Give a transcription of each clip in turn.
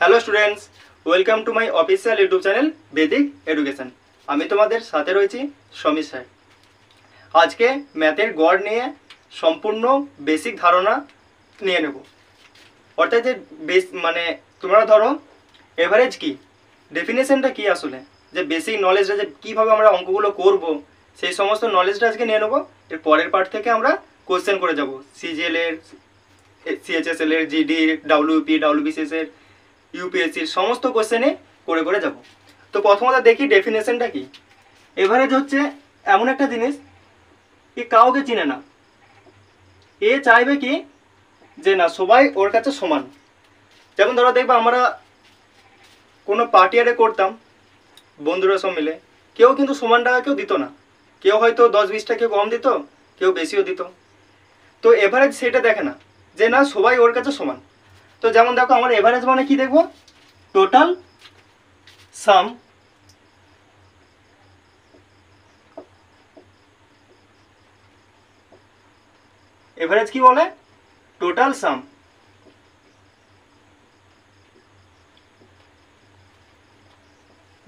Hello students, welcome to my official YouTube channel Vedic education. আমি তোমাদের সাথে রয়েছি সমীর স্যার। আজকে ম্যাথের গড় নিয়ে সম্পূর্ণ বেসিক ধারণা নিয়ে নেব। অর্থাৎ যে তোমরা ধরো এভারেজ কি, ডেফিনেশনটা কি, আসলে যে বেসিক নলেজটা যে কীভাবে আমরা অঙ্কগুলো করব সেই সমস্ত নলেজটা আজকে নিয়ে নেবো। এর পরের পার্ট থেকে আমরা কোশ্চেন করে যাব, সিজিএল এর, সিএইচএসএল এর, জিডি, ডাব্লিউপি, ডাব্লিউবিসিএস এর, ইউপিএসসির সমস্ত কোশ্চেনে করে করে যাব। তো প্রথমত দেখি ডেফিনেশনটা কি। এভারেজ হচ্ছে এমন একটা জিনিস কি কাউকে চিনে না, এ চাইবে কি যে না সবাই ওর কাছে সমান। যেমন ধরো দেখবা আমরা কোনো পার্টি আরে করতাম বন্ধুরা সব মিলে, কেউ কিন্তু সমান টাকা কেউ দিত না, কেউ হয়তো 10-20টা কেউ কম দিত, কেউ বেশিও দিত। তো এভারেজ সেটা দেখে না যে না সবাই ওর কাছে সমান। তো যেমন দেখো আমার এভারেজ মানে কি দেখবো, টোটাল সাম এভারেজ কি বলে, টোটাল সাম।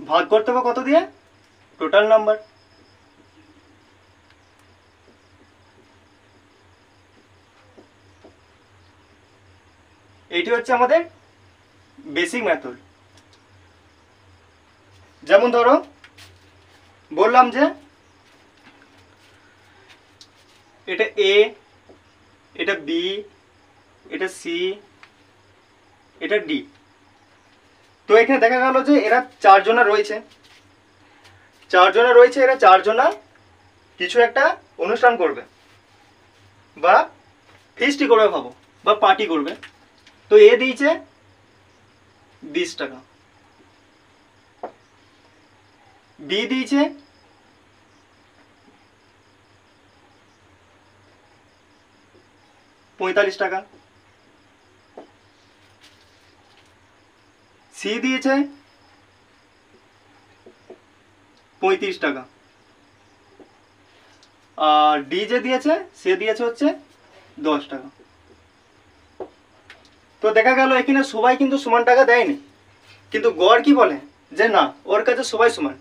ভাগ করতে হবে কত দিয়ে, টোটাল নাম্বার। এইটি হচ্ছে আমাদের বেসিক মেথড। যেমন ধরো বললাম যে এটা এ, এটা বি, এটা সি, এটা ডি। তো এখানে দেখা গেল যে এরা চারজনা রয়েছে, এরা চারজনা কিছু একটা অনুষ্ঠান করবে বা ফিস্টি করবে ভাবো, বা পার্টি করবে। তো এ দিয়েছে 20 টাকা, বি দিয়েছে 45 টাকা, সি দিয়েছে 35 টাকা, আর ডি যে দিয়েছে সে দিয়েছে হচ্ছে 10 টাকা। তো দেখা গেল এখানে সবাই কিন্তু সমান টাকা দেয়নি, কিন্তু গড় কি বলে যে না ওর কাছে সবাই সমান।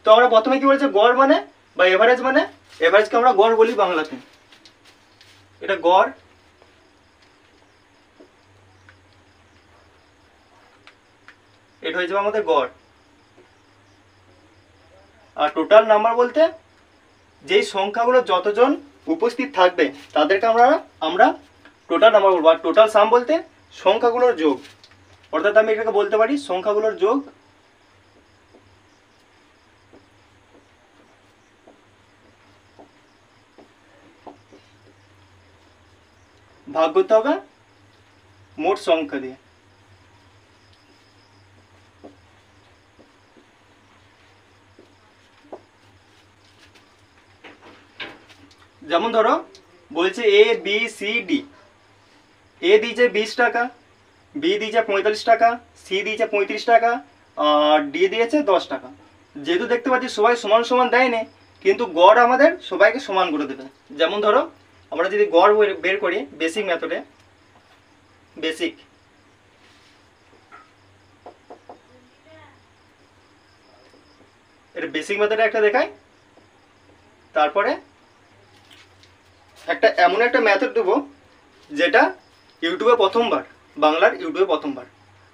তো আমরা প্রথমে কি বলছি, গড় মানে বা এভারেজ মানে, এভারেজকে আমরা গড় বলি বাংলাতে। এটা গড়, এটা হয়ে যাবে আমাদের গড়। আর টোটাল নাম্বার বলতে যেই সংখ্যাগুলো যতজন উপস্থিত থাকবে তাদেরকে আমরা টোটাল নাম্বার বলবো। আর টোটাল সাম বলতে সংখ্যাগুলোর যোগ, অর্থাৎ আমি এটাকে বলতে পারি সংখ্যাগুলোর যোগ ভাগ করতে হবে মোট সংখ্যা দিয়ে। যেমন ধরো বলছে এ বি সি ডি, এ দিয়েছে 20 টাকা, বি দিয়েছে 45 টাকা, সি দিয়েছে 35 টাকা, আর ডি দিয়েছে 10 টাকা। যেহেতু দেখতে পাচ্ছি সবাই সমান সমান দেয়নি, কিন্তু গড় আমাদের সবাইকে সমান করে দেবে। যেমন ধরো আমরা যদি গড় বের করি বেসিক মেথডে, বেসিক এটা বেসিক মেথডে একটা দেখাই, তারপরে একটা এমন একটা মেথড দেবো যেটা ইউটিউবে প্রথমবার, বাংলার ইউটিউবে প্রথমবার,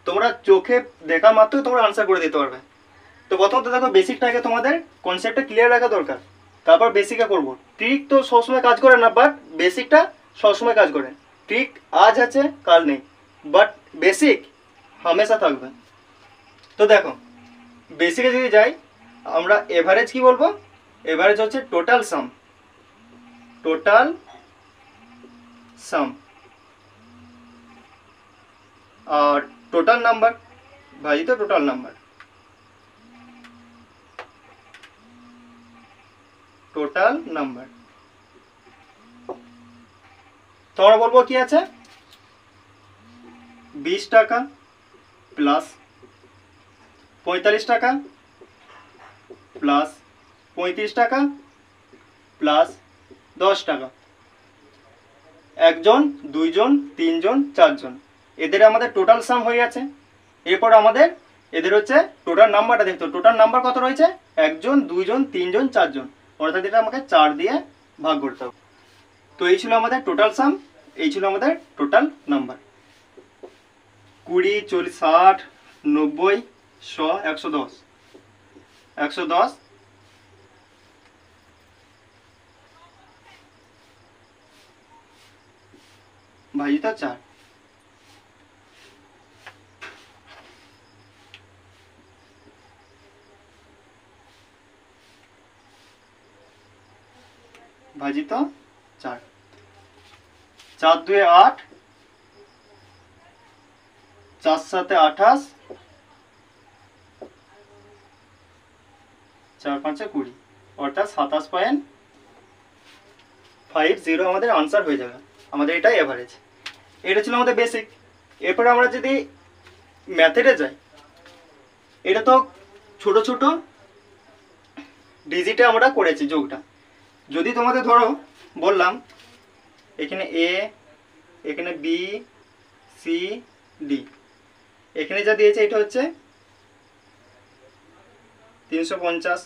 তোমরা চোখে দেখা মাত্র তোমরা আনসার করে দিতে পারবে। তো প্রথমত দেখো বেসিকটাকে তোমাদের কনসেপ্টটা ক্লিয়ার রাখা দরকার, তারপর বেসিকে করব। ট্রিক তো সবসময় কাজ করে না, বাট বেসিকটা সবসময় কাজ করে। ট্রিক আজ আছে কাল নেই, বাট বেসিক হামেশা থাকবে। তো দেখো বেসিকে যদি যাই, আমরা এভারেজ কি বলবো, এভারেজ হচ্ছে টোটাল সাম, টোটাল সাম। আর টোটাল নাম্বার ভাজিত টোটাল নাম্বার, টোটাল নাম্বার। তো আমরা বলবো কি আছে, 20 টাকা প্লাস 45 টাকা প্লাস 35 টাকা প্লাস 10 টাকা। একজন, দুইজন, তিনজন, চারজন, এদের আমাদের টোটাল সাম হয়ে গেছে। এরপর আমাদের এদের হচ্ছে টোটাল নাম্বারটা দেখতে হবে। টোটাল নাম্বার কত রয়েছে? 1 জন 2 জন 3 জন 4 জন, অর্থাৎ এটা আমাকে 4 দিয়ে ভাগ করতে হবে। তো এই ছিল আমাদের টোটাল সাম, এই ছিল আমাদের টোটাল নাম্বার। 20 40 60 90 100 110 110 ভাজিত 4, ভাজিত 4, 4 2 8, 4 7 28, 4 5 20, অর্থাৎ 27.50 আমাদের আনসার হয়ে যাবে। আমাদের এটাই এভারেজ। এটা ছিল আমাদের বেসিক। এরপরে আমরা যদি ম্যাথেডে যাই, এটা তো ছোট ছোট ডিজিটে আমরা করেছি যোগটা। যদি তোমাদের ধরো বললাম এখানে এ, এখানে বি, সি, ডি, এখানে যা দিয়েছে এটা হচ্ছে 350,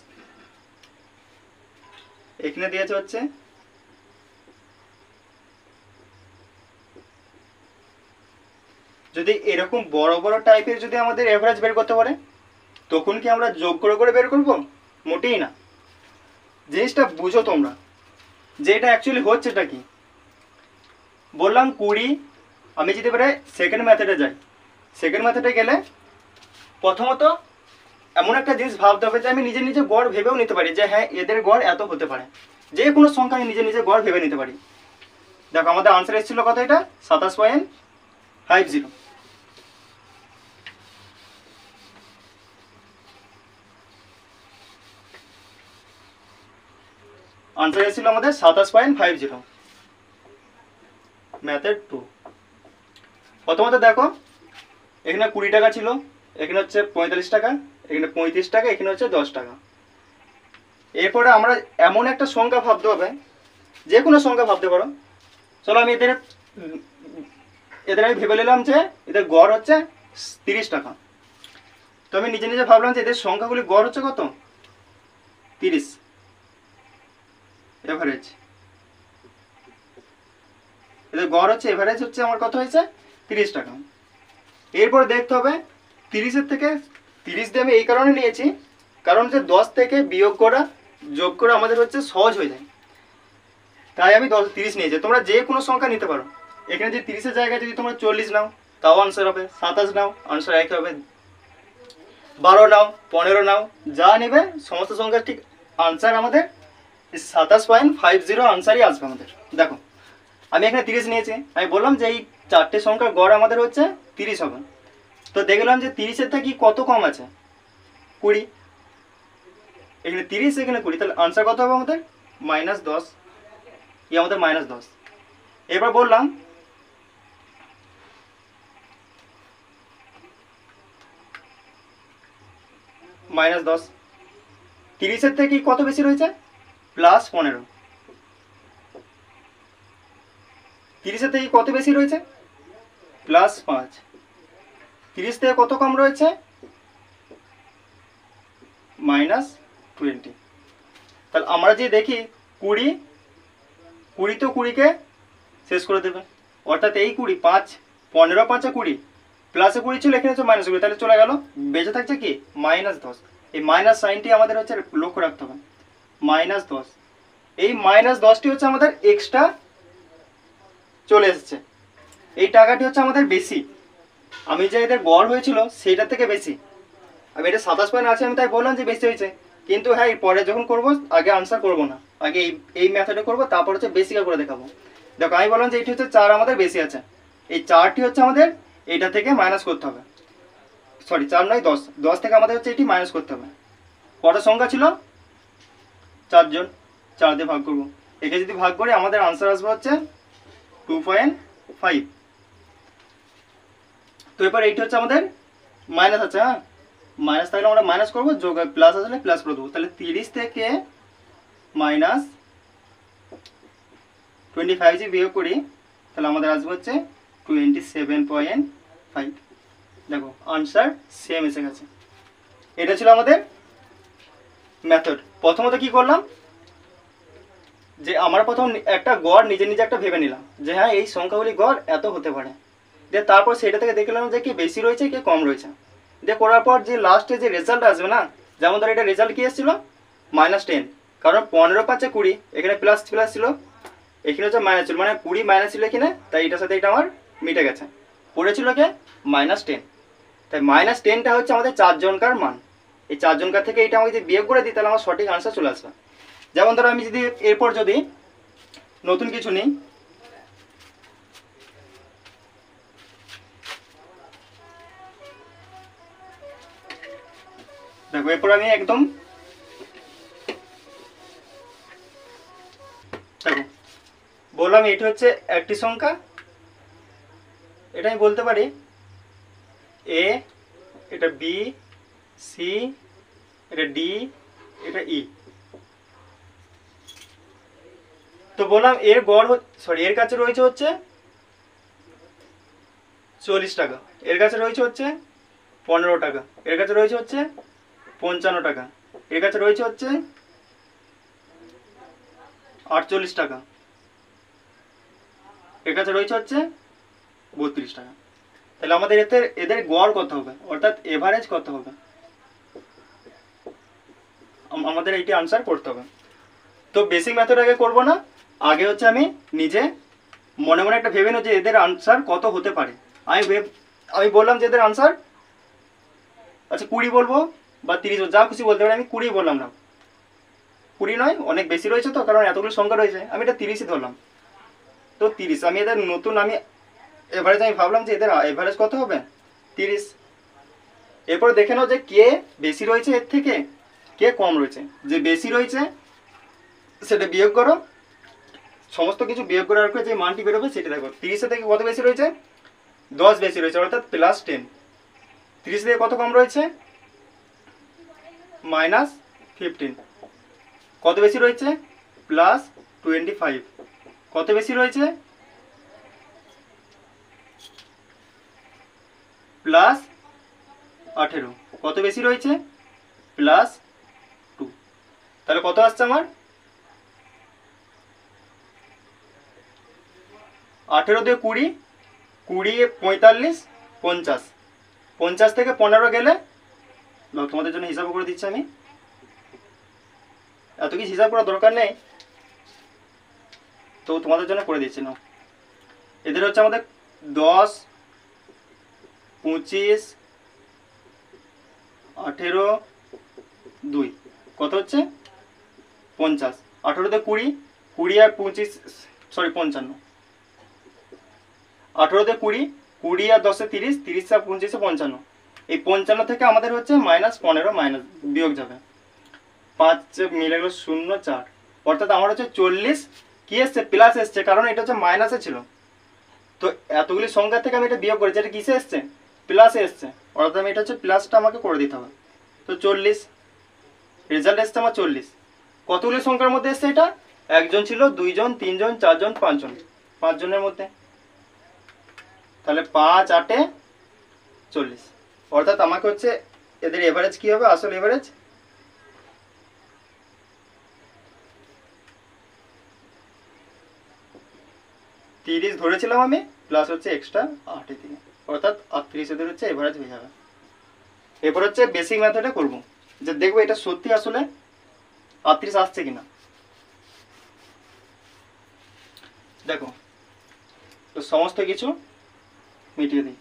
এখানে দিয়েছে হচ্ছে যদি এরকম বড় বড় টাইপের যদি আমাদের এভারেজ বের করতে পারে, তখন কি আমরা যোগ করে করে বের করব? মোটেই না। জিনিসটা বুঝো তোমরা যে এটা অ্যাকচুয়ালি হচ্ছেটা কি। বললাম 20, আমি যদি এবারে সেকেন্ড মেথডে যাই, সেকেন্ড মেথডে গেলে প্রথমত এমন একটা জিনিস ভাবতে হবে যে আমি নিজে নিজে গড় ভেবেও নিতে পারি যে হ্যাঁ এদের গড় এত হতে পারে, যে কোনো সংখ্যা আমি নিজে নিজে গড় ভেবে নিতে পারি। দেখো আমাদের আনসার এসেছিল কত? এটা 27.50। আনসার এসেছিল আমাদের 27.50, ম্যাথেড 2। প্রথমত দেখো এখানে 20 টাকা ছিল, এখানে হচ্ছে 45 টাকা, এখানে 35 টাকা, এখানে হচ্ছে 10 টাকা। এরপরে আমরা এমন একটা সংখ্যা ভাবতে হবে, যে কোনো সংখ্যা ভাবতে পারো। চলো আমি এদের আমি ভেবে নিলাম যে এদের গড় হচ্ছে 30 টাকা। তো আমি নিজে নিজে ভাবলাম যে এদের সংখ্যাগুলি গড় হচ্ছে কত? 30, এভারেজ। এদের গড় হচ্ছে এভারেজ হচ্ছে আমার কত হয়েছে? 30 টাকা। এরপর দেখতে হবে 30-এর থেকে 30 দিয়ে আমি এই কারণে নিয়েছি, কারণ যে 10 থেকে বিয়োগ করা যোগ করা আমাদের হচ্ছে সহজ হয়ে যায়, তাই আমি 30 নিয়েছি। তোমরা যে কোনো সংখ্যা নিতে পারো। এখানে যে 30-এর জায়গায় যদি তোমরা 40 নাও তাও আনসার হবে, 27 নাও আনসার একই হবে, 12 নাও 15 নাও, যা নেবে সমস্ত সংখ্যার ঠিক আনসার আমাদের 27.50 আনসারই আসবে আমাদের। দেখো আমি এখানে 30 নিয়েছি, আমি বললাম যে এই চারটে সংখ্যার গড় আমাদের হচ্ছে 30 হবে। তো দেখলাম যে 30-এর থেকে কত কম আছে? 20। এখানে 30, এখানে 20, তাহলে আনসার কত হবে আমাদের? -10। এই আমাদের -10। এবার বললাম -10, 30-এর থেকে কত বেশি রয়েছে? +15। 30-এর থেকে কত বেশি রয়েছে? +5। 30 থেকে কত কম রয়েছে? -20। তাহলে আমরা যে দেখি 20 তো 20-কে শেষ করে দেবে, অর্থাৎ এই 20 5 15 5 20 প্লাসে 20 ছিল, এখানে হচ্ছে -20, তাহলে চলে গেল, বেঁচে থাকছে কি? -10। এই মাইনাস সাইনটি আমাদের হচ্ছে লক্ষ্য রাখতে হবে। -10, এই -10টি হচ্ছে আমাদের এক্সট্রা চলে এসেছে, এই টাকাটি হচ্ছে আমাদের বেশি। আমি যে এদের গড় হয়েছিল সেইটার থেকে বেশি। আমি এটা 27 পয়েন্ট আছে, আমি তাই বললাম যে বেশি হয়েছে, কিন্তু হ্যাঁ পরে যখন করবো আগে আনসার করবো না, আগে এই মেথডে করবো, তারপর হচ্ছে বেসিকা করে দেখাবো। দেখো আমি বললাম যে এটি হচ্ছে 4 আমাদের বেশি আছে, এই 4টি হচ্ছে আমাদের এইটা থেকে মাইনাস করতে হবে। সরি 4 নয় 10, 10 থেকে আমাদের হচ্ছে এটি মাইনাস করতে হবে। কটা সংখ্যা ছিল? 4 জন, 4 দিয়ে ভাগ করবো। একে যদি ভাগ করি আমাদের আনসার আসবে হচ্ছে 2.5। তো এবার এইটা হচ্ছে আমাদের মাইনাস আছে, হ্যাঁ মাইনাস থাকলে আমরা মাইনাস করবো, যোগ প্লাস আসলে প্লাস করে দেবো। তাহলে 30 থেকে -25 যদি বিয়োগ করি তাহলে আমাদের আসবে হচ্ছে 27.5। দেখো আনসার সেম এসে গেছে। এটা ছিল আমাদের মেথড। প্রথমত কি করলাম, যে আমরা প্রথম একটা গড় নিজে নিজে একটা ভেবে নিলাম যে হ্যাঁ এই সংখ্যাগুলি গড় এত হতে পারে, দিয়ে তারপর সেটা থেকে দেখলাম যে কে বেশি রয়েছে কে কম রয়েছে, দিয়ে করার পর যে লাস্টে যে রেজাল্ট আসবে না, যেমন ধর এটা রেজাল্ট কি এসেছিল -10, কারণ 15×5 = 20, এখানে প্লাস প্লাস ছিল, এখানে হচ্ছে মাইনাস ছিল, মানে 20 মাইনাস ছিল এখানে, তাই এটার সাথে এটা আমার মিটে গেছে। পড়েছিল কে -10, তাই -10টা হচ্ছে আমাদের 4 জনকার মান। এই 4 জনকার থেকে এটা আমাকে যদি বিয়োগ করে দিই তাহলে আমার সঠিক আনসার চলে আসবে। যেমন ধরো আমি যদি এরপর যদি নতুন কিছু নিই, দেখো এরপর আমি একদম দেখো বললাম এটা হচ্ছে একটি সংখ্যা, এটা আমি বলতে পারি এ, এটা বি, সি, এটা ডি, এটা ই। তো বললাম এর গড় এর কাছে রয়েছে হচ্ছে 40 টাকা, এর কাছে রয়েছে হচ্ছে 15 টাকা, এর কাছে রয়েছে হচ্ছে 55 টাকা, এর কাছে রয়েছে হচ্ছে 48 টাকা, এর কাছে রয়েছে হচ্ছে 32 টাকা। তাহলে আমাদের এদের গড় কত হবে, অর্থাৎ এভারেজ কত হবে, আমাদের এইটি আনসার করতে হবে। তো বেসিক মেথড আগে করবো না, আগে হচ্ছে আমি নিজে মনে মনে একটা ভেবে নেব যে এদের আনসার কত হতে পারে। আমি বললাম যে এদের আনসার আচ্ছা 20 বলবো বা 30, যা খুশি বলতে পারি, আমি 20 বললাম না, 20 নয়, অনেক বেশি রয়েছে তো, কারণ এতগুলো সংখ্যা রয়েছে, আমি এটা 30ই ধরলাম। তো 30, আমি এদের নতুন আমি এভারেজ আমি ভাবলাম যে এদের এভারেজ কত হবে 30। এরপরে দেখে নাও যে কে বেশি রয়েছে এর থেকে কে কম রয়েছে, যে বেশি রয়েছে সেটা বিয়োগ করো, সমস্ত কিছু বিয়োগ করার পর যে মানটি বেরোবে সেটা দেখো। 30 থেকে কত বেশি রয়েছে, 10 বেশি রয়েছে, অর্থাৎ +10। 30 থেকে কত কম রয়েছে, -15। কত বেশি রয়েছে, +25। কত বেশি রয়েছে, +18। কত বেশি রয়েছে, +2। তাহলে কত আসছে আমার, 18 দিয়ে 20, 20 এ 45, 50, 50 থেকে 15 গেলে, তোমাদের জন্য হিসাব করে দিচ্ছি আমি, এত কিছু হিসাব করার দরকার নেই, তো তোমাদের জন্য করে দিচ্ছি না। এদের হচ্ছে আমাদের 10, 25, 18, 2 কত হচ্ছে 50। 18 দিয়ে 20, 20 আর 25 55। 18 দিয়ে 20, 20 আর 10 এ 30, 30 আর 25 এ 55। এই 55 থেকে আমাদের হচ্ছে -15 মাইনাস বিয়োগ যাবে, 5 মিলে গেল 0, 4, অর্থাৎ আমার হচ্ছে 40 কি এসছে, প্লাস এসছে, কারণ এটা হচ্ছে মাইনাসে ছিল। তো এতগুলি সংখ্যা থেকে আমি এটা বিয়োগ করেছি, এটা কিসে এসছে, প্লাসে এসছে, অর্থাৎ আমি এটা হচ্ছে প্লাসটা আমাকে করে দিতে হবে। তো 40 রেজাল্ট এসছে আমার 40। কতগুলি সংখ্যার মধ্যে এসছে এটা, একজন ছিল, 2 জন, 3 জন, 4 জন, 5 জন, 5 জনের মধ্যে। তাহলে 5 8 40, অর্থাৎ আমাকে হচ্ছে এদের এভারেজ কি হবে, আসল এভারেজ তিরিশ ধরেছিলাম আমি, প্লাস হচ্ছে এক্সট্রা 8 থেকে, অর্থাৎ 38 এদের হচ্ছে এভারেজ হয়ে যাবে। এরপর হচ্ছে বেসিক মেথডে করব, যে দেখবো এটা সত্যি আসলে 38 আসছে কিনা। দেখো তো সমস্ত কিছু মিটিয়ে দিই।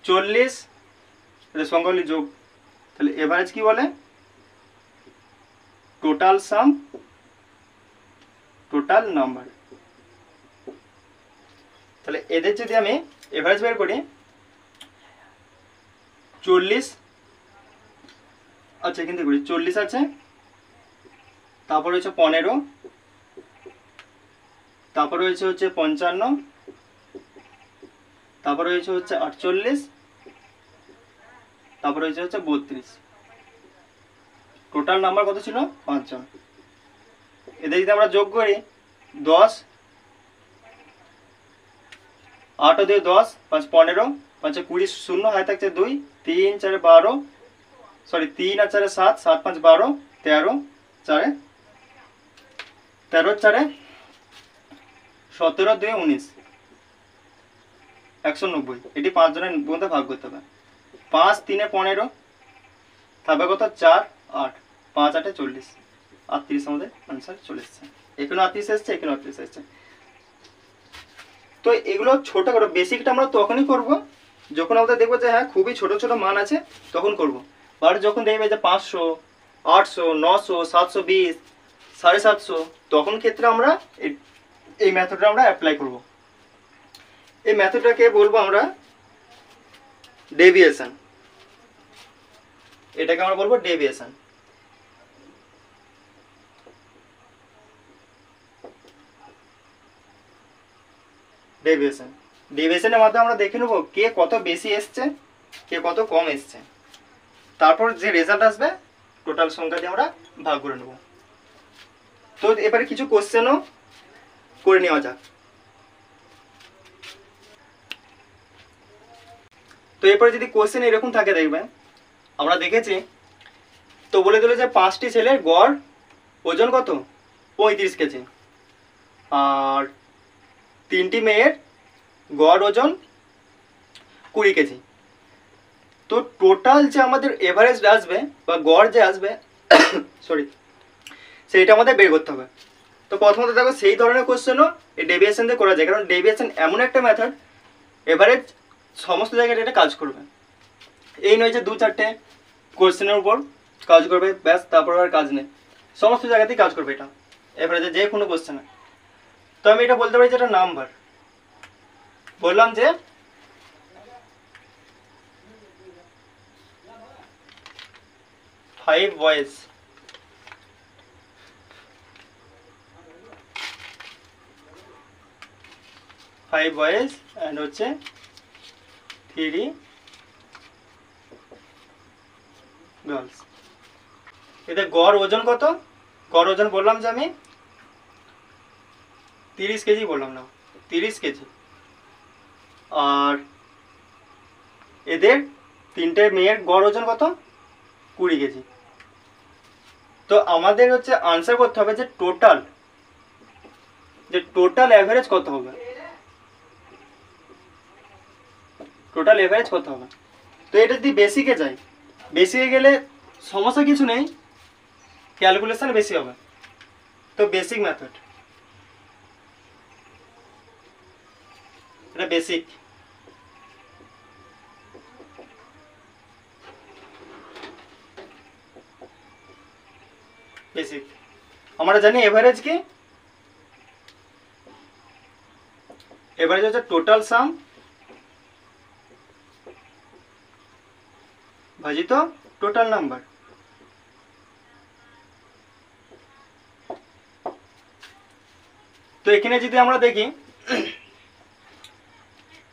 40 এদের সংখ্যাগুলি যোগ, তাহলে এভারেজ কি বলে, টোটাল সাম, টোটাল নাম্বার। তাহলে এদের যদি আমি এভারেজ বের করি, 40, আচ্ছা এখান থেকে করি, 40 আছে, তারপর হচ্ছে 15, তারপর রয়েছে হচ্ছে 55, তারপর রয়েছে হচ্ছে 48, তারপর রয়েছে হচ্ছে 32। টোটাল নাম্বার কত ছিল, 5 জন। এদের যদি আমরা যোগ করি, 10 8 ও 2 10, 5 15, 5 20, শূন্য হাতে থাকছে 2, 3 4 12, সরি 3 আর 4 7, 7 5 12, 13, 4 13 4 17, 2 19, 190। এটি 5 জনের মধ্যে ভাগ করতে হবে। 5 3 15, থাকবে কত 4 8, 5 8 40, 38 আমাদের আনসার চলে এসছে। এখানে 38 এসছে, এখানে 38 এসছে। তো এগুলো ছোট করে বেসিকটা আমরা তখনই করব যখন আমরা দেখবো যে হ্যাঁ খুবই ছোট ছোট মান আছে, তখন করব। আর যখন দেখবে যে 500 800 900 720 750, তখন ক্ষেত্রে আমরা এই মেথডটা আমরা অ্যাপ্লাই করব। এই মেথডটাকে বলবো আমরা ডেভিয়েশন। এটাকে আমরা বলবো ডেভিয়েশন। ডেভিয়েশনের মাধ্যমে আমরা দেখে নেব কে কত বেশি এসছে, কে কত কম এসছে। তারপর যে রেজাল্ট আসবে টোটাল সংখ্যা দিয়ে আমরা ভাগ করে নেব। তো এবারে কিছু কোশ্চেনও করে নেওয়া যাক। তো এরপরে যদি কোশ্চেন এরকম থাকে দেখবেন, আমরা দেখেছি তো বলে দিল যে 5টি ছেলের গড় ওজন কত 35 কেজি, আর 3টি মেয়ের গড় ওজন 20 কেজি। তো টোটাল যে আমাদের এভারেজ আসবে বা গড় যে আসবে সরি, সেইটা আমাদের বের করতে হবে। তো প্রথমত দেখো সেই ধরনের কোশ্চেনও এই ডেভিয়েশন দিয়ে করা যায়, কারণ ডেভিয়েশন এমন একটা মেথড এভারেজ সমস্ত জায়গায় এটা কাজ করবে। এই নয় যে 2-4টে কোশ্চেনের উপর কাজ করবে ব্যাস, তারপর আর কাজ নেই, সমস্ত জায়গাতেই কাজ করবে এটা এভারেজে যে কোনো কোশ্চেনে। তো আমি এটা বলতে পারি যে এটা নাম্বার। বললাম যে 5 বয়েজ, 5 বয়েজ অ্যান্ড হচ্ছে 3 গার্লস। এদের গড় ওজন কত? গড় ওজন বললাম যে আমি 30 কেজি বললাম না, 30 কেজি। আর এদের 3টে মেয়ের গড় ওজন কত 20 কেজি। তো আমাদের হচ্ছে আনসার করতে হবে যে টোটাল অ্যাভারেজ কত হবে, টোটাল এভারেজ কত হবে। তো এটা যদি বেসিকে যাই, বেসিকে গেলে সমস্যা কিছু নেই, ক্যালকুলেশন বেশি হবে। তো বেসিক মেথড, এটা বেসিক। বেসিক আমরা জানি এভারেজ কি, এভারেজ হচ্ছে টোটাল সাম ভাজিত টোটাল নাম্বার। তো এখানে যদি আমরা দেখি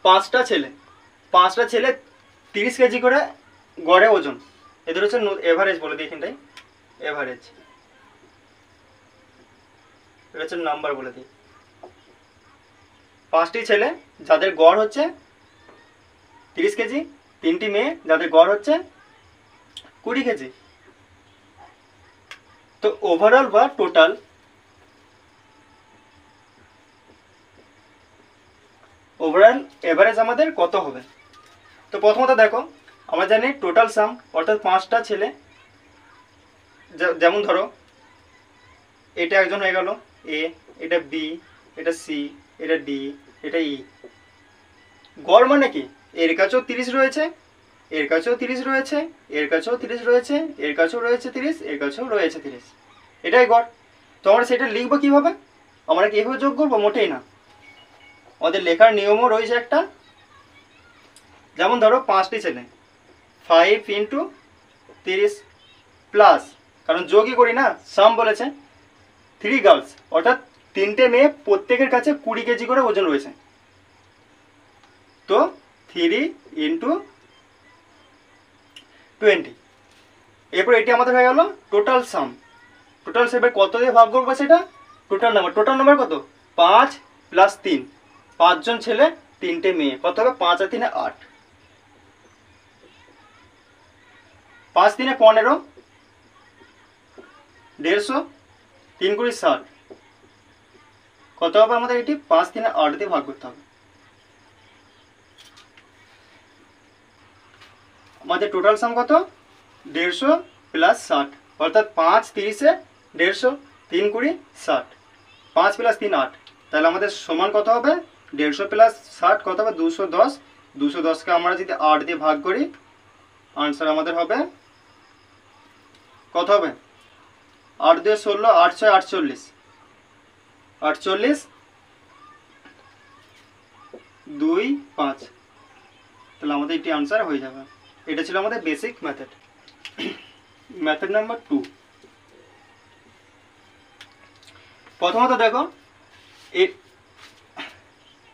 5টা ছেলে 30 কেজি করে গড়ে ওজন, এদের হচ্ছে এভারেজ বলে দিই এখানটাই, এভারেজ এটা হচ্ছে নাম্বার বলে দিই। 5টি ছেলে যাদের গড় হচ্ছে 30 কেজি, 3টি মেয়ে যাদের গড় হচ্ছে 20 কেজি। তো ওভারঅল বা টোটাল এভারেজ আমাদের কত হবে। তো প্রথমত দেখো আমরা জানি টোটাল সাম অর্থাৎ 5টা ছেলে, যেমন ধরো এটা একজন হয়ে গেল এ, এটা বি, এটা সি, এটা ডি, এটা ই। গড় মানে কি, এর কাছেও 30 রয়েছে, এর কাছেও 30 রয়েছে, এর কাছেও 30 রয়েছে, এর কাছেও রয়েছে 30, এর কাছেও রয়েছে 30, এটাই গড়। তো আমরা সেটা লিখবো কিভাবে, আমরা কি এভাবে যোগ করবো? মোটেই না, আমাদের লেখার নিয়মও রয়েছে একটা। যেমন ধরো 5টি ছেলে, 5 × 30 প্লাস, কারণ যোগই করি না, সাম বলেছে, 3 গার্লস অর্থাৎ 3টে মেয়ে, প্রত্যেকের কাছে 20 কেজি করে ওজন রয়েছে। তো 3 × 20। এরপর এটি আমাদের হয়ে গেল টোটাল সাম। টোটাল সেভে কত দিয়ে ভাগ করবো সেটা টোটাল নাম্বার। টোটাল নাম্বার কত? 5 + 3, 5জন ছেলে তিনটে মেয়ে, কত হবে? 5 আর 3 8, 5 3 15, 150, 3 × 60, কত হবে আমাদের? এটি 5 3 8 দিয়ে ভাগ করতে হবে। আমাদের টোটাল সাম কত? 150 + 60, অর্থাৎ 5 30 150, 3 × 60, 5 + 3 8, তাহলে আমাদের সমান কত হবে? 150 + 60 কত হবে? 210, 210কে আমরা যদি 8 দিয়ে ভাগ করি, আনসার আমাদের হবে কত হবে? 8 2 16, 8 6 48, 48 2 5, তাহলে আমাদের এটি আনসার হয়ে যাবে। এটা ছিল আমাদের বেসিক মেথড। মেথড নাম্বার 2, প্রথমত দেখো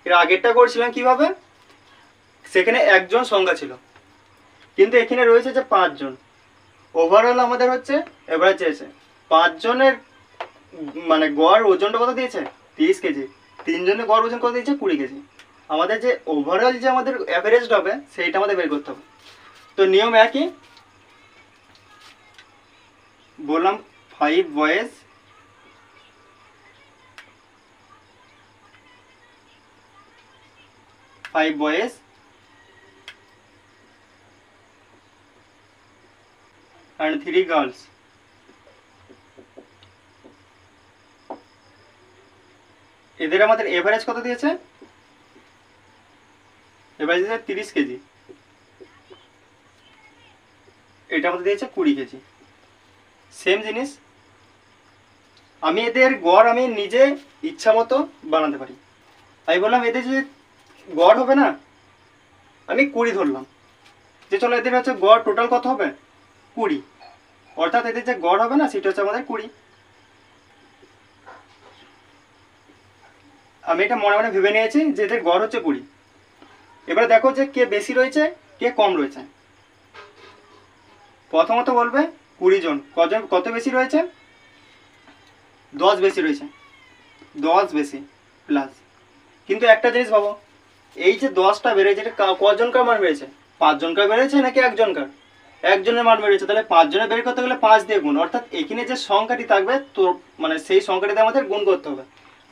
এর আগেরটা করেছিলাম কিভাবে, সেখানে একজন সংখ্যা ছিল, কিন্তু এখানে রয়েছে যে 5 জন। ওভারঅল আমাদের হচ্ছে এভারেজ চেয়েছে 5 জনের, মানে গড় ওজনটা কত দিয়েছে? 30 কেজি। 3 জনের গড় ওজন কত দিয়েছে? 20 কেজি। আমাদের যে ওভারঅল যে আমাদের অ্যাভারেজটা হবে সেইটা আমাদের বের করতে হবে। তো নিয়ম একই, বললাম 5 বয়েজ and 3 girls, এদের আমাদের এভারেজ কত দিয়েছে? এভারেজ দিয়েছে 30 কেজি, এটা আমাদের দিয়েছে 20 কেজি। সেম জিনিস, আমি এদের গড় আমি নিজে ইচ্ছা মতো বানাতে পারি। আমি বললাম এদের যে গড় হবে না, আমি 20 ধরলাম, যে চলো এদের হচ্ছে গড় টোটাল কত হবে? 20, অর্থাৎ এদের যে গড় হবে না সেটা হচ্ছে আমাদের 20। আমি এটা মনে মনে ভেবে নিয়েছি যে এদের গড় হচ্ছে 20। এবারে দেখো যে কে বেশি রয়েছে কে কম রয়েছে। প্রথমত বলবে 20 জন, কত বেশি রয়েছে? 10 বেশি রয়েছে, 10 বেশি প্লাস। কিন্তু একটা জিনিস ভাবো, এই যে 10টা বেড়েছে এটা কজনকার মান বেড়েছে? 5 জনকার বেড়েছে নাকি একজনকার? একজনের মান বেড়েছে, তাহলে 5 জনের বের করতে গেলে 5 দিয়ে গুণ, অর্থাৎ এখানে যে সংখ্যাটি থাকবে তো মানে সেই সংখ্যাটিতে আমাদের গুণ করতে হবে।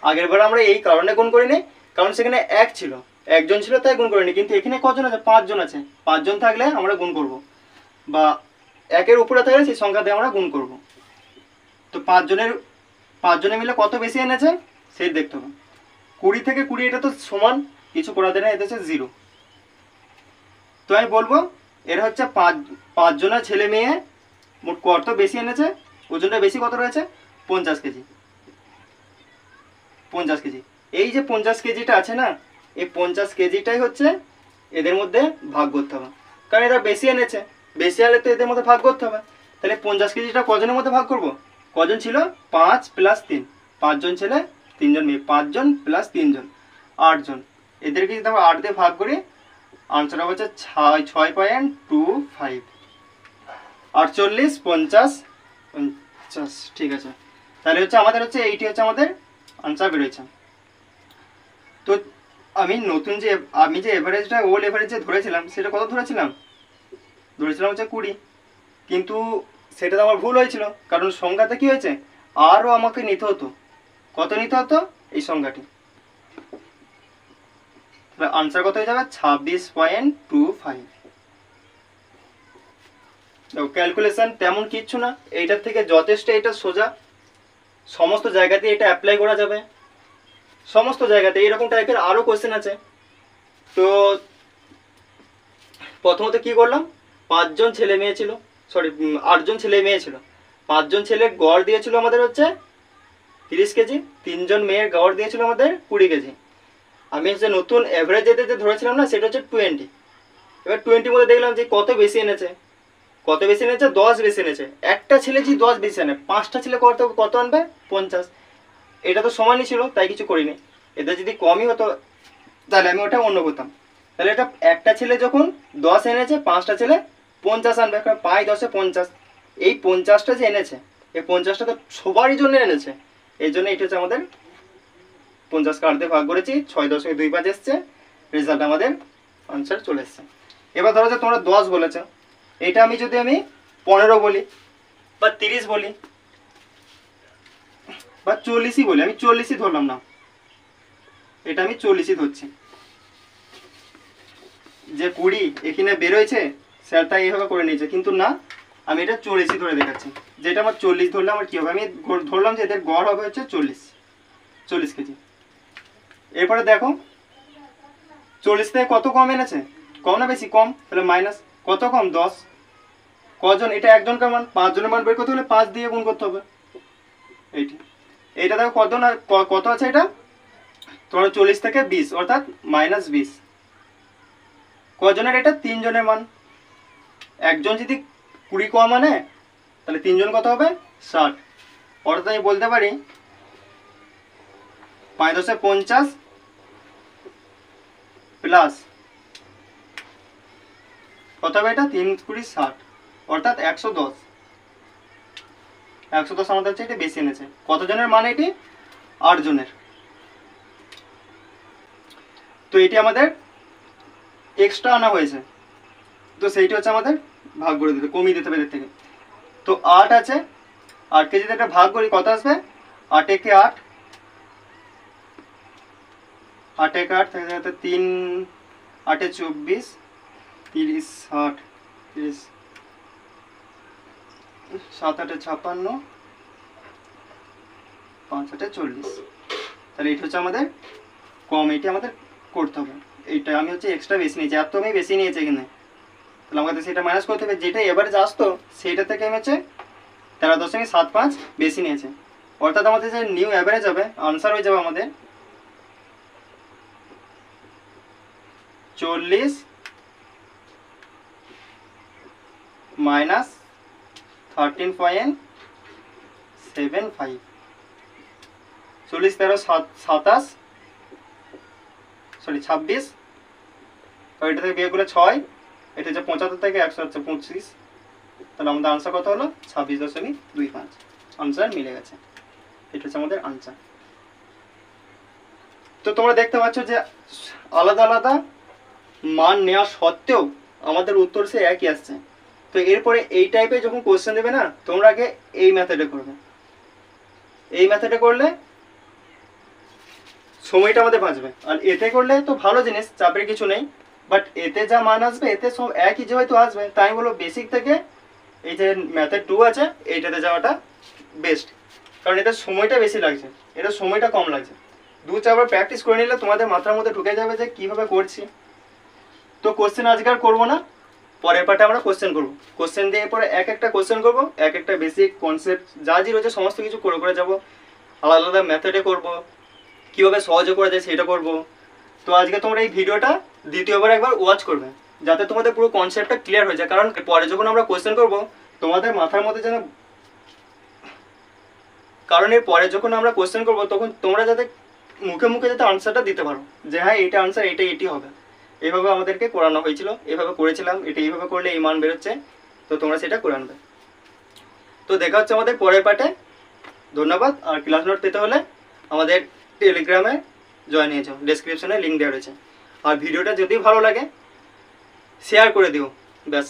আগের বার আমরা এই কারণে গুণ করিনি, কারণ সেখানে এক ছিল, একজন ছিল তাই গুণ করিনি। কিন্তু এখানে কজন আছে? 5 জন আছে, 5 জন থাকলে আমরা গুণ করব, বা একের উপরে থাকলে সেই সংখ্যা দিয়ে আমরা গুণ করব। তো 5 জনে মিলে কত বেশি এনেছে সেই দেখতে হবে। 20 থেকে 20 এটা তো সমান, কিছু করাতে নেই, এটা হচ্ছে 0। তো আমি বলবো এর হচ্ছে 5 জনের ছেলে মেয়ে মোট কত বেশি এনেছে, ওজনটা বেশি কত রয়েছে? 50 কেজি। 50 কেজি, এই যে 50 কেজিটা আছে না, এই 50 কেজিটাই হচ্ছে এদের মধ্যে ভাগ করতে হবে, কারণ এরা বেশি এনেছে, বেশি হলে তো এদের মধ্যে ভাগ করতে হবে। তাহলে 50 কেজিটা কজনের মধ্যে ভাগ করব? কজন ছিল? 5 + 3, 5 জন ছেলে 3 জন মেয়ে, 5 জন + 3 জন 8 জন। এদেরকে যদি আমরা 8 দিয়ে ভাগ করি, আনসার হচ্ছে 6.25, 48 50 50। ঠিক আছে, তাহলে হচ্ছে আমাদের হচ্ছে এইটি হচ্ছে আমাদের আনসার বেরোচ্ছে। তো আমি যে এভারেজটা ওল এভারেজ যে ধরেছিলাম সেটা কত ধরেছিলাম হচ্ছে 20, কিন্তু সেটা তো আমার ভুল হয়েছিল, কারণ সংখ্যাতে কি হয়েছে আরও আমাকে নিতে হতো। কত নিতে হতো? এই সংখ্যাটি। তাহলে আনসার কত হয়ে যাবে? 26.25। ক্যালকুলেশন তেমন কিচ্ছু না, এইটার থেকে যথেষ্ট এটা সোজা, সমস্ত জায়গাতে এটা অ্যাপ্লাই করা যাবে, সমস্ত জায়গাতে এরকম টাইপের আরও কোয়েশ্চেন আছে। তো প্রথমত কি করলাম, 5 জন ছেলে মেয়ে ছিল, 8 জন ছেলে মেয়ে ছিল, 5 জন ছেলের গড় দিয়েছিল আমাদের হচ্ছে 30 কেজি, 3 জন মেয়ের গড় দিয়েছিল আমাদের 20 কেজি। আমি হচ্ছে নতুন অ্যাভারেজ যে ধরেছিলাম না সেটা হচ্ছে 20। এবার 20 মধ্যে দেখলাম যে কত বেশি এনেছে, 10 বেশি এনেছে। একটা ছেলে যদি 10 বেশি আনে, 5টা ছেলে কত আনবে? 50। এটা তো সমানই ছিল, তাই কিছু করিনি। এদের যদি কমই হতো তাহলে আমি ওটা অন্য করতাম। তাহলে এটা একটা ছেলে যখন 10 এনেছে, 5টা ছেলে 50 আনবে, কারণ 5 10 50। এই 50টা যে এনেছে, এই 50টা তো সবারই জন্য এনেছে, এই জন্য এটা হচ্ছে আমাদের 50 কার দিয়ে ভাগ করেছি, 6.25 এসছে। রেজাল্ট আমাদের আনসার চলে এসছে। এবার ধরো যে তোমরা 10 বলেছো, এটা আমি যদি 15 বলি বা 30 বলি বা 40ই বলি, আমি 40ই ধরলাম না, এটা আমি 40ই ধরছি, যে 20 এখানে বেরোয়েছে স্যার তাই এইভাবে করে নিয়েছে, কিন্তু না, আমি এটা 40ই ধরে দেখাচ্ছি। যেটা আমার 40 ধরলে আমার কী হবে, আমি ধরলাম যে এদের গড় হবে হচ্ছে 40 কেজি। এরপরে দেখো 40 থেকে কত কম এনেছে, কম না বেশি? কম। তাহলে মাইনাস কত কম? 10। কজন? এটা একজনকার মান, 5 জনের মান বের করতে হলে 5 দিয়ে গুণ করতে হবে। এইটা দেখো কত না কত আছে, এটা তোমার 40 থেকে 20 অর্থাৎ -20। কজনের? এটা 3 জনের মান। একজন যদি 20 কম আনে তাহলে 3 জন কত হবে? 60। অর্থাৎ আমি বলতে পারি 5 × 50 প্লাস কত হবে? এটা 3 × 20 60, অর্থাৎ 110। 110 আমাদের হচ্ছে এটা বেশি এনেছে। কতজনের মান এটি? 8 জনের। তো এটি আমাদের এক্সট্রা আনা হয়েছে, তো সেইটি হচ্ছে আমাদের ভাগ করে দিতে, কমিয়ে দিতে হবে এদের থেকে। তো 8 আছে, 8কে যদি একটা ভাগ করি কত আসবে? 8 একে 8, 8 একে 8 থেকে 3, 8 এ 24, 30, 60, 30, 7 8 এ 56, 5 8 এ 40। তাহলে এটা হচ্ছে আমাদের কম, এটি আমাদের করতে হবে। এইটা আমি হচ্ছে এক্সট্রা বেশি নিয়েছি, এত আমি বেশি নিয়েছি এখানে, তাহলে আমাদের সেটা মাইনাস করতে হবে। যেটা এবারে আসতো সেইটা থেকে আমি হচ্ছে 13.75 বেশি নিয়েছে, অর্থাৎ আমাদের যে নিউ অ্যাভারেজ হবে, আনসার হয়ে যাবে আমাদের 40 মাইনাস 13.75। 40 13 27, সরি 26, আর এটা থেকে বিয়ে করলে 6, এটা হচ্ছে 75 থেকে 100 হচ্ছে 25, তাহলে আমাদের আনসার কত হলো? 26.25। আনসার মিলে গেছে, এটা হচ্ছে আমাদের আনসার। তো তোমরা দেখতে পাচ্ছ যে আলাদা আলাদা মান নেওয়া সত্ত্বেও আমাদের উত্তর সে একই আসছে। তো এরপরে এই টাইপের যখন কোশ্চেন দেবে না, তোমরা আগে এই মেথডে করবে। এই মেথডে করলে সময়টা আমাদের বাঁচবে, আর এতে করলে তো ভালো জিনিস, চাপের কিছু নেই, বাট এতে যা মান আসবে এতে সব একই যেহেতু আসবে, তাই বলো বেসিক থেকে এই যে মেথড 2 আছে এইটাতে যাওয়াটা বেস্ট, কারণ এতে সময়টা বেশি লাগছে, এটা সময়টা কম লাগছে। 2-4 বার প্র্যাকটিস করে নিলে তোমাদের মাথার মধ্যে ঢুকে যাবে যে কীভাবে করছি। তো কোশ্চেন আজকে আর করবো না, পরের পার্টে আমরা কোশ্চেন করবো। কোশ্চেন দিয়ে পরে এক একটা কোশ্চেন করবো, এক একটা বেসিক কনসেপ্ট যা যা রয়েছে সমস্ত কিছু করে যাবো, আলাদা আলাদা মেথডে করবো, কীভাবে সহজে করা যায় সেটা করবো। তো আজকে তোমরা এই ভিডিওটা দ্বিতীয়বার একবার ওয়াচ করবে, যাতে তোমাদের পুরো কনসেপ্টটা ক্লিয়ার হয়ে যায়, কারণ পরে যখন আমরা কোশ্চেন করবো তোমাদের মাথার মধ্যে যেন, কারণ এর পরে যখন আমরা কোশ্চেন করবো তখন তোমরা যাতে মুখে মুখে যাতে আনসারটা দিতে পারো, যে হ্যাঁ এইটা আনসার, এটি হবে। এইভাবে আমাদেরকে করানো হয়েছিল, এইভাবে করেছিলাম, এটা এইভাবে করলে এই মান বেরোচ্ছে, তো তোমরা সেটা করে আনবে। তো দেখা হচ্ছে আমাদের পরের পার্টে। ধন্যবাদ। আর ক্লাস নোট পেতে হলে আমাদের টেলিগ্রামে জয়েন হয়ে যাও, ডেসক্রিপশনে লিঙ্ক দেওয়া রয়েছে। আর ভিডিওটা যদি ভালো লাগে শেয়ার করে দিও, ব্যাস।